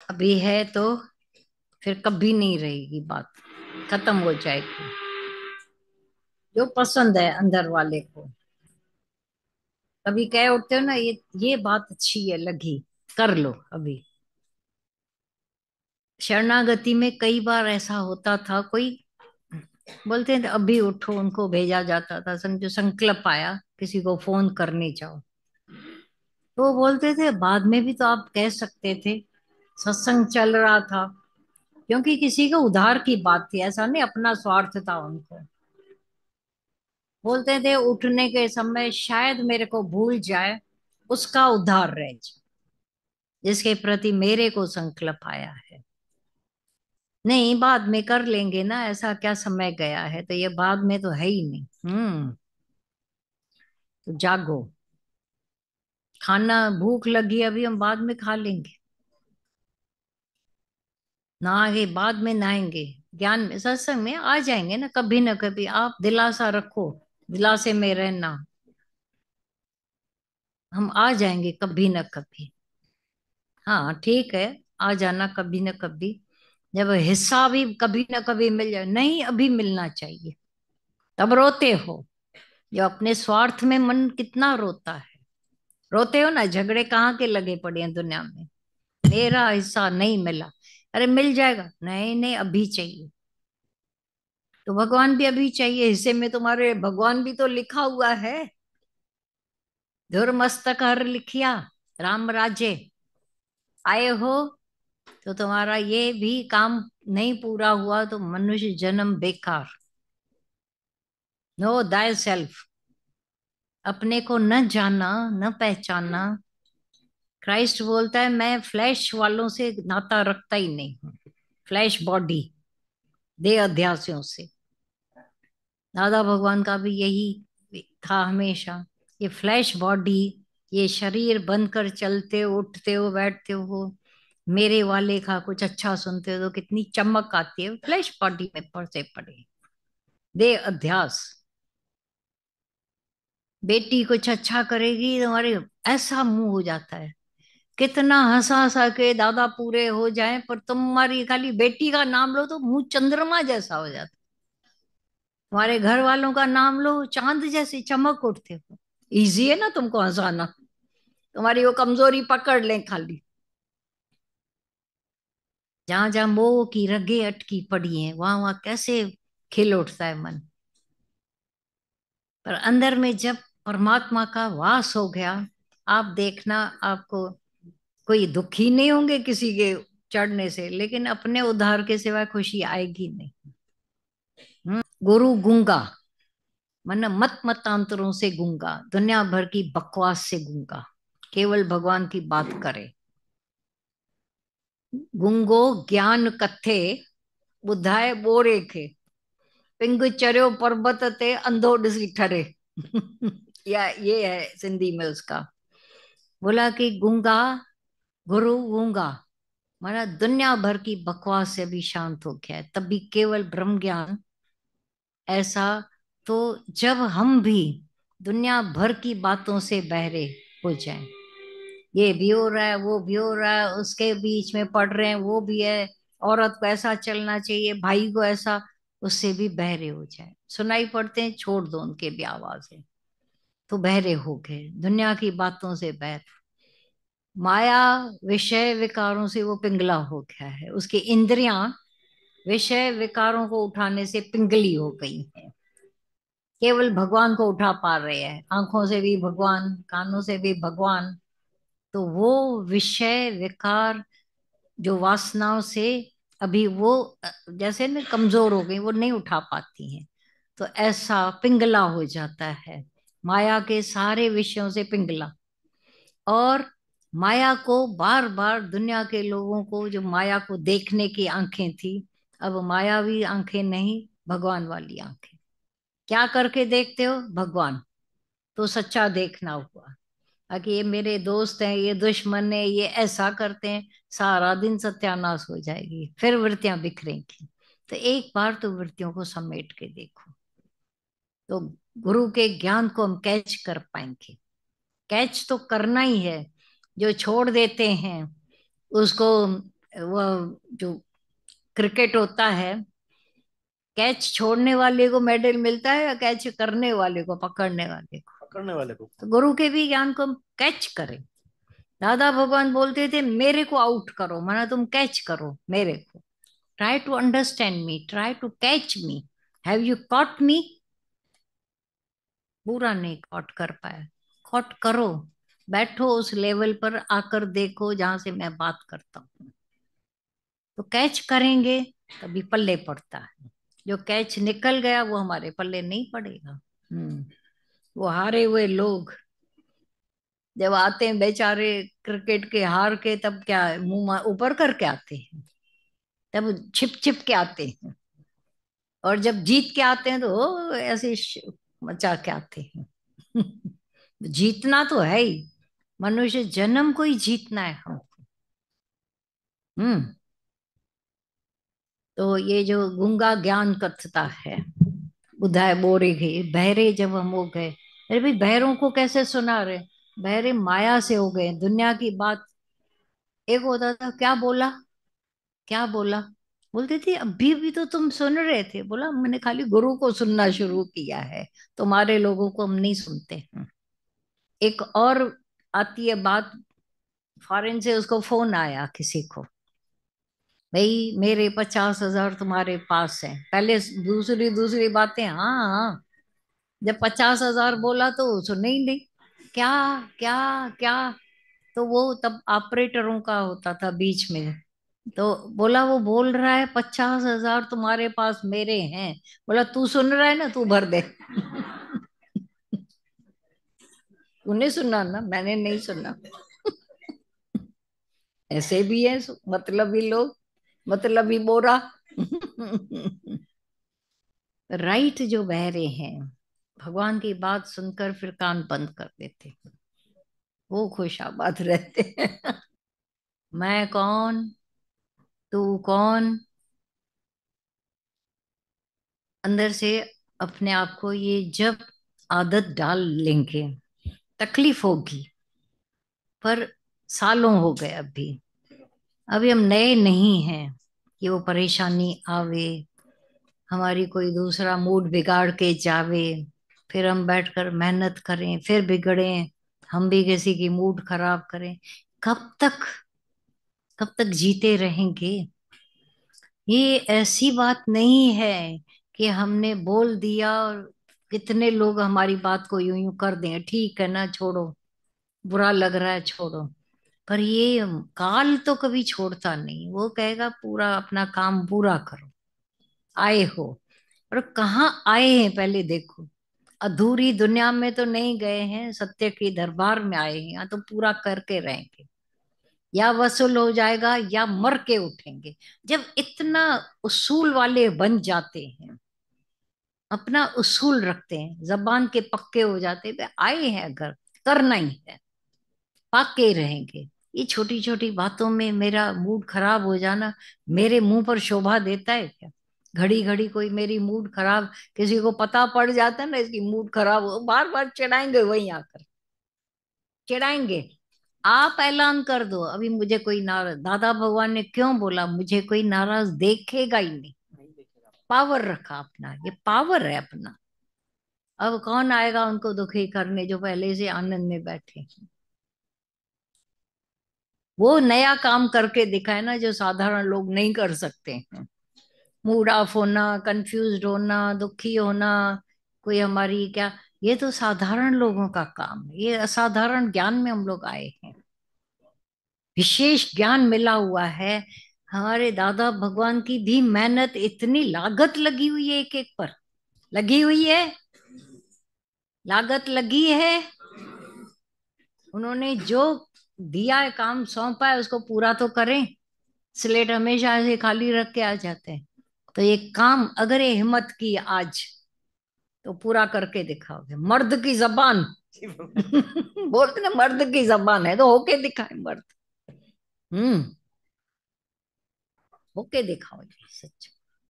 अभी है तो फिर कभी नहीं रहेगी बात, खत्म हो जाएगी। जो पसंद है अंदर वाले को, कभी कह उठते हो ना, ये बात अच्छी है लगी, कर लो अभी। शरणागति में कई बार ऐसा होता था, कोई बोलते थे अभी उठो, उनको भेजा जाता था, समझो संकल्प आया किसी को फोन करने जाओ, तो वो बोलते थे बाद में भी तो आप कह सकते थे, सत्संग चल रहा था। क्योंकि किसी का उद्धार की बात थी, ऐसा नहीं अपना स्वार्थ था उनको। बोलते थे उठने के समय शायद मेरे को भूल जाए, उसका उद्धार रह जाए, जिसके प्रति मेरे को संकल्प आया है। नहीं बाद में कर लेंगे ना, ऐसा क्या समय गया है, तो ये बाद में तो है ही नहीं। तो जागो। खाना भूख लगी अभी, हम बाद में खा लेंगे। नहागे बाद में नहाएंगे, ज्ञान में सत्संग में आ जाएंगे ना कभी। आप दिलासा रखो, दिलासे में रहना, हम आ जाएंगे कभी न कभी। हाँ ठीक है, आ जाना कभी न कभी। जब हिस्सा भी कभी न कभी मिल जाए, नहीं अभी मिलना चाहिए, तब रोते हो। जो अपने स्वार्थ में मन कितना रोता है, रोते हो ना, झगड़े कहाँ के लगे पड़े हैं दुनिया में। मेरा हिस्सा नहीं मिला, अरे मिल जाएगा, नहीं नहीं अभी चाहिए। तो भगवान भी अभी चाहिए, हिस्से में तुम्हारे भगवान भी तो लिखा हुआ है। धुर मस्तक हर लिखिया, राम राजे आए हो। तो तुम्हारा ये भी काम नहीं पूरा हुआ तो मनुष्य जन्म बेकार। नो दाय सेल्फ, अपने को न जाना, न पहचाना। क्राइस्ट बोलता है मैं फ्लैश वालों से नाता रखता ही नहीं हूँ, फ्लैश बॉडी, देह अध्यासियों से। दादा भगवान का भी यही था हमेशा। ये फ्लैश बॉडी, ये शरीर बनकर चलते हो, उठते हो, बैठते हो, मेरे वाले का कुछ अच्छा सुनते हो तो कितनी चमक आती है, फ्लैश बॉडी में पड़े पड़े। देह अध्यास। बेटी कुछ अच्छा करेगी तुम्हारे, ऐसा मुंह हो जाता है। कितना हंसा हंसा के दादा पूरे हो जाए, पर तुम्हारी खाली बेटी का नाम लो तो मुंह चंद्रमा जैसा हो जाता। तुम्हारे घर वालों का नाम लो, चांद जैसी चमक उठते हो। इजी है ना तुमको हंसाना, तुम्हारी वो कमजोरी पकड़ लें खाली। जहां जहां मोह की रगे अटकी पड़ी हैं, वहां वहां कैसे खिल उठता है मन। पर अंदर में जब परमात्मा का वास हो गया, आप देखना, आपको कोई दुखी नहीं होंगे किसी के चढ़ने से, लेकिन अपने उद्धार के सिवा खुशी आएगी नहीं। गुरु गूंगा, मन मत मतांतरों से गूंगा, दुनिया भर की बकवास से गूंगा, केवल भगवान की बात करे। गूंगो ज्ञान कथे, बुधाए बोरे खे, पिंग चरियो पर्वत ते अंधो ॾिसी ठरे। या ये है सिंधी में उसका। बोला कि गूंगा, गुरु गूंगा, माना दुनिया भर की बकवास से भी शांत हो गया है, तभी केवल ब्रह्म ज्ञान। ऐसा, तो जब हम भी दुनिया भर की बातों से बहरे हो जाएं, ये भी हो रहा है, वो भी हो रहा है, उसके बीच में पढ़ रहे हैं, वो भी है, औरत को ऐसा चलना चाहिए, भाई को ऐसा, उससे भी बहरे हो जाए, सुनाई पड़ते हैं, छोड़ दो उनके भी आवाजें। तो बहरे हो गए दुनिया की बातों से, बहर माया विषय विकारों से वो पिंगला हो गया है, उसकी इंद्रियां विषय विकारों को उठाने से पिंगली हो गई हैं। केवल भगवान को उठा पा रहे हैं, आंखों से भी भगवान, कानों से भी भगवान। तो वो विषय विकार जो वासनाओं से अभी वो जैसे ना कमजोर हो गई, वो नहीं उठा पाती हैं, तो ऐसा पिंगला हो जाता है, माया के सारे विषयों से पिंगला। और माया को बार बार, दुनिया के लोगों को जो माया को देखने की आंखें थी, अब मायावी आंखें नहीं, भगवान वाली आंखें। क्या करके देखते हो भगवान, तो सच्चा देखना हुआ। बाकी ये मेरे दोस्त हैं, ये दुश्मन है, ये ऐसा करते हैं, सारा दिन सत्यानाश हो जाएगी, फिर वृत्तियां बिखरेंगी। तो एक बार तो वृत्तियों को समेट के देखो, तो गुरु के ज्ञान को हम कैच कर पाएंगे। कैच तो करना ही है, जो छोड़ देते हैं उसको वो जो क्रिकेट होता है, कैच छोड़ने वाले को मेडल मिलता है या कैच करने वाले को, पकड़ने वाले को? पकड़ने वाले को। तो गुरु के भी ज्ञान को हम कैच करें। दादा भगवान बोलते थे मेरे को आउट करो, माना तुम कैच करो मेरे को। Try to understand me, try to catch me. Have you caught me? पूरा नहीं कॉट कर पाया। कॉट करो, बैठो उस लेवल पर आकर देखो जहां से मैं बात करता हूँ। तो कैच करेंगे तभी पल्ले पड़ता है। जो कैच निकल गया वो हमारे पल्ले नहीं पड़ेगा। हम्म। वो हारे हुए लोग जब आते हैं बेचारे क्रिकेट के हार के, तब क्या है, ऊपर करके आते हैं, तब छिप छिप के आते हैं। और जब जीत के आते हैं तो ऐसे मचा के आते हैं। जीतना तो है ही, मनुष्य जन्म को ही जीतना है हम। हम्म। तो ये जो गूंगा ज्ञान कथता है, बुधाए बोरे गए, बहरे जब हम हो गए। अरे भाई, बहरों को कैसे सुना रहे? बहरे माया से हो गए, दुनिया की बात। एक होता था, क्या बोला, क्या बोला, बोलते थे अभी भी तो तुम सुन रहे थे। बोला मैंने खाली गुरु को सुनना शुरू किया है, तुम्हारे लोगों को हम नहीं सुनते हैं। एक और आती है बात, फॉरेन से उसको फोन आया किसी को, भाई मेरे 50,000 तुम्हारे पास है। पहले दूसरी दूसरी बातें, हाँ हाँ। जब 50,000 बोला तो सुने ही नहीं। क्या, क्या, क्या? तो वो तब ऑपरेटरों का होता था बीच में। तो बोला वो बोल रहा है 50,000 तुम्हारे पास मेरे हैं। बोला तू सुन रहा है ना, तू भर दे। तूने सुना ना, मैंने नहीं सुना। ऐसे भी है मतलबी लोग, मतलबी बोरा। राइट जो बहरे हैं, भगवान की बात सुनकर फिर कान बंद कर देते, वो खुशाबाद रहते हैं। मैं कौन, तू कौन, अंदर से अपने आप को ये जब आदत डाल लेंगे, तकलीफ होगी, पर सालों हो गए अभी। अभी हम नए नहीं हैं कि वो परेशानी आवे, हमारी कोई दूसरा मूड बिगाड़ के जावे, फिर हम बैठकर मेहनत करें फिर बिगड़े, हम भी किसी की मूड खराब करें। कब तक, कब तक जीते रहेंगे? ये ऐसी बात नहीं है कि हमने बोल दिया और कितने लोग हमारी बात को यूं यूं कर दें, ठीक है ना छोड़ो, बुरा लग रहा है छोड़ो। पर ये काल तो कभी छोड़ता नहीं, वो कहेगा पूरा अपना काम पूरा करो। आए हो, और कहाँ आए हैं पहले देखो। अधूरी दुनिया में तो नहीं गए हैं, सत्य की दरबार में आए हैं, यहाँ तो पूरा करके रहेंगे। या वसूल हो जाएगा या मर के उठेंगे। जब इतना उसूल वाले बन जाते हैं, अपना उसूल रखते हैं, जबान के पक्के हो जाते हैं, वे आए हैं अगर करना ही है, पाके रहेंगे। ये छोटी छोटी बातों में मेरा मूड खराब हो जाना मेरे मुंह पर शोभा देता है क्या? घड़ी घड़ी कोई मेरी मूड खराब, किसी को पता पड़ जाता है ना इसकी मूड खराब हो, बार बार चिढ़ाएंगे, वहीं आकर चिढ़ाएंगे। आप ऐलान कर दो अभी मुझे कोई नाराज, दादा भगवान ने क्यों बोला मुझे कोई नाराज देखेगा ही नहीं। नहीं देखेगा। पावर रखा अपना, ये पावर है अपना। अब कौन आएगा उनको दुखी करने जो पहले से आनंद में बैठे? वो नया काम करके दिखाए ना जो साधारण लोग नहीं कर सकते हैं। मूड ऑफ होना, कंफ्यूज्ड होना, दुखी होना, कोई हमारी क्या, ये तो साधारण लोगों का काम है। ये असाधारण ज्ञान में हम लोग आए हैं, विशेष ज्ञान मिला हुआ है। हमारे दादा भगवान की भी मेहनत, इतनी लागत लगी हुई है, एक एक पर लगी हुई है, लागत लगी है। उन्होंने जो दिया है, काम सौंपा है, उसको पूरा तो करें। स्लेट हमेशा ऐसे खाली रख के आ जाते हैं। तो ये काम अगर ये हिम्मत की आज, तो पूरा करके दिखाओगे। मर्द की जबान। बोलते ना मर्द की जबान है, तो होके दिखाए मर्द। हम्म। होके दिखाओ जी, सच।